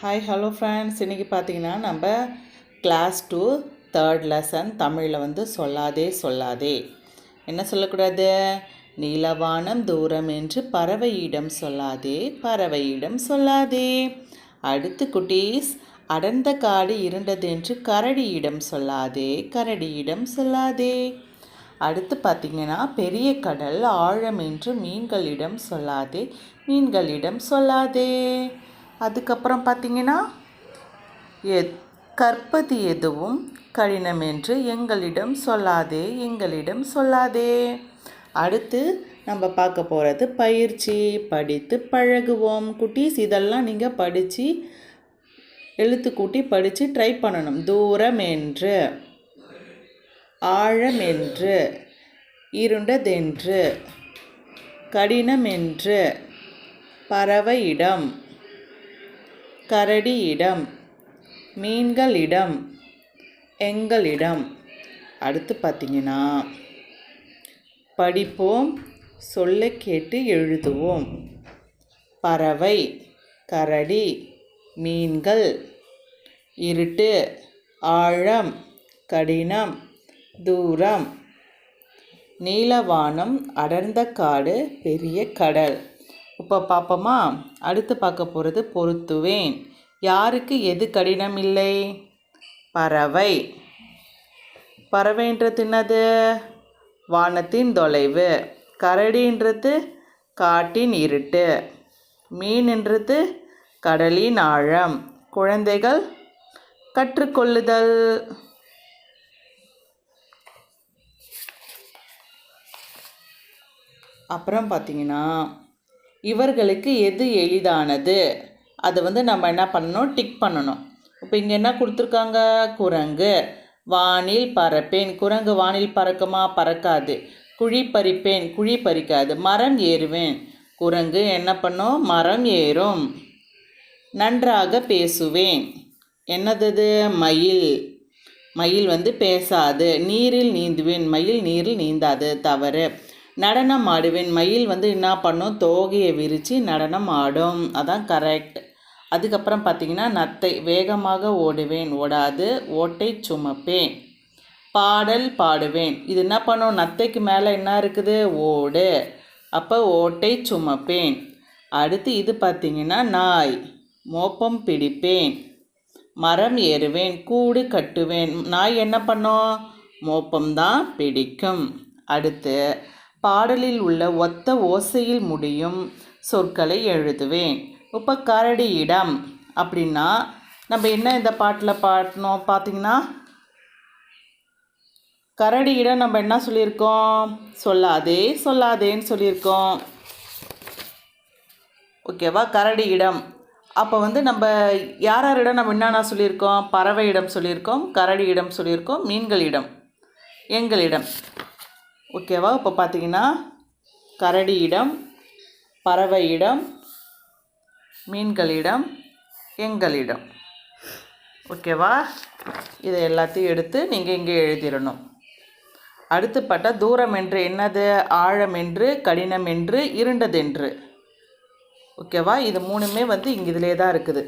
Hi hello friends, இன்றைக்கி பார்த்தீங்கன்னா நம்ம கிளாஸ் 2 3rd லெசன் தமிழில் சொல்லாதே சொல்லாதே என்ன சொல்லக்கூடாது. நீலவானம் தூரம் என்று பறவையிடம் சொல்லாதே பறவையிடம் சொல்லாதே. அடுத்து குட்டீஸ், அடர்ந்த காடு இருண்டது என்று கரடியிடம் சொல்லாதே கரடியிடம் சொல்லாதே. அடுத்து பார்த்திங்கன்னா, பெரிய கடல் ஆழம் என்று மீன்களிடம் சொல்லாதே மீன்களிடம் சொல்லாதே. அதுக்கப்புறம் பார்த்திங்கன்னா, கற்பது எதுவும் கடினம் என்று எங்களிடம் சொல்லாதே எங்களிடம் சொல்லாதே. அடுத்து நம்ம பார்க்க போகிறது பயிற்சி. படித்து பழகுவோம். குட்டீஸ், இதெல்லாம் நீங்கள் படித்து எழுத்து கூட்டி படித்து ட்ரை பண்ணணும். தூரம் என்று, ஆழம் என்று, இருண்டதென்று, கடினம் என்று, பறவையிடம், கரடியிடம், மீன்களிடம், எங்களிடம். அடுத்து பார்த்திங்கன்னா, படிப்போம், சொல்ல கேட்டு எழுதுவோம். பறவை, கரடி, மீன்கள், இருட்டு, ஆழம், கடினம், தூரம், நீலவானம், அடர்ந்த காடு, பெரிய கடல். இப்போ பார்ப்போமா? அடுத்து பார்க்க போகிறது பொருத்துவேன். யாருக்கு எது கடினம் இல்லை? பறவை. பறவைன்றது என்னது? வானத்தின் தொலைவு. கரடின்றது காட்டின் இருட்டு. மீன்ன்றது கடலின் ஆழம். குழந்தைகள் கற்றுக்கொள்ளுதல். அப்புறம் பார்த்திங்கன்னா, இவர்களுக்கு எது எளிதானது? அதை நம்ம என்ன பண்ணணும்? டிக் பண்ணணும். இப்போ இங்கே என்ன கொடுத்துருக்காங்க? குரங்கு. வானில் பறப்பேன். குரங்கு வானில் பறக்குமா? பறக்காது. குழி பறிப்பேன். குழி பறிக்காது. மரம் ஏறுவேன். குரங்கு என்ன பண்ணும்? மரம் ஏறும். நன்றாக பேசுவேன். என்னது? மயில். மயில் பேசாது. நீரில் நீந்துவேன். மயில் நீரில் நீந்தாது. தவறு. நடனம் ஆடுவேன். மயில் என்ன பண்ணும்? தோகையை விரித்து நடனம் ஆடும். அதான் கரெக்ட். அதுக்கப்புறம் பார்த்திங்கன்னா, நத்தை. வேகமாக ஓடுவேன். ஓடாது. ஓட்டை சுமப்பேன். பாடல் பாடுவேன். இது என்ன பண்ணும்? நத்தைக்கு மேலே என்ன இருக்குது? ஓடு. அப்போ ஓட்டை சுமப்பேன். அடுத்து இது பார்த்திங்கன்னா, நாய். மோப்பம் பிடிப்பேன். மரம் ஏறுவேன். கூடு கட்டுவேன். நாய் என்ன பண்ணும்? மோப்பம்தான் பிடிக்கும். அடுத்து பாடலில் உள்ள ஒத்த ஓசையில் முடியும் சொற்களை எழுதுவேன். இப்போ கரடியிடம் அப்படின்னா நம்ம என்ன இந்த பாட்டில் பாடணும்? பார்த்திங்கன்னா, கரடியிடம் நம்ம என்ன சொல்லியிருக்கோம்? சொல்லாதே சொல்லாதேன்னு சொல்லியிருக்கோம். ஓகேவா? கரடியிடம். அப்போ நம்ம யாரிடம் நம்ம என்னென்ன சொல்லியிருக்கோம்? பறவையிடம் சொல்லியிருக்கோம், கரடியிடம் சொல்லியிருக்கோம், மீன்களிடம், எங்களிடம். ஓகேவா? இப்போ பார்த்திங்கன்னா, கரடியிடம், பறவையிடம், மீன்களிடம், எங்களிடம். ஓகேவா? இதை எல்லாத்தையும் எடுத்து நீங்கள் இங்கே எழுதிடணும். அடுத்து பார்த்தா, தூரம் என்று என்னது? ஆழம் என்று, கடினம் என்று, இருண்டதென்று. ஓகேவா? இது மூணுமே இங்கே இதிலே தான் இருக்குது.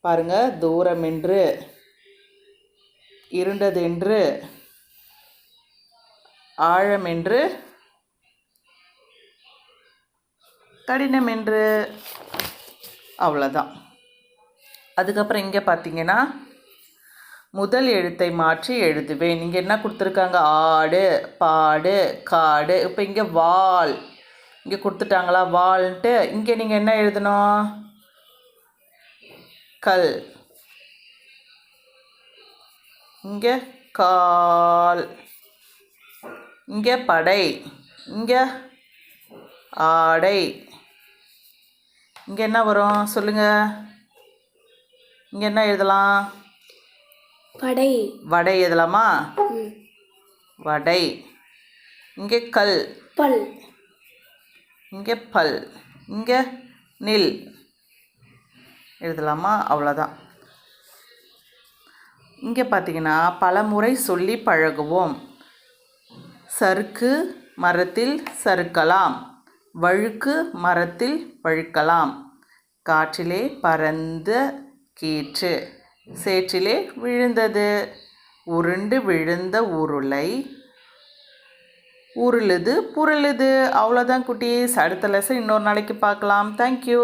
பாருங்கள். தூரம் என்று, இருண்டதென்று, ஆழம் என்று, கடினம் என்று. அவ்வளோதான். அதுக்கப்புறம் இங்கே பார்த்தீங்கன்னா, முதல் எழுத்தை மாற்றி எழுதுவேன். இங்கே என்ன கொடுத்துருக்காங்க? ஆடு, பாடு, காடு. இப்போ இங்கே வால். இங்கே கொடுத்துட்டாங்களா? வால்ன்ட்டு இங்கே நீங்கள் என்ன எழுதணும்? கல். இங்கே கால். இங்கே படை. இங்கே ஆடை. இங்கே என்ன வரும்? சொல்லுங்கள். இங்கே என்ன எழுதலாம்? படை. வடை எழுதலாமா? வடை. இங்கே கல். பல். இங்கே பல். இங்கே நில் எழுதலாமா? அவ்வளோதான். இங்கே பார்த்தீங்கன்னா, பலமுறை சொல்லி பழகுவோம். சறுக்கு மரத்தில் சறுக்கலாம். வழுக்கு மரத்தில் வழுக்கலாம். காற்றிலே பறந்த கீற்று சேற்றிலே விழுந்தது. உருண்டு விழுந்த உருளை உருளுது புரளுது. அவ்வளோதான் குட்டீஸ். அடுத்த லெசன் இன்னொரு நாளைக்கு பார்க்கலாம். தேங்க்யூ.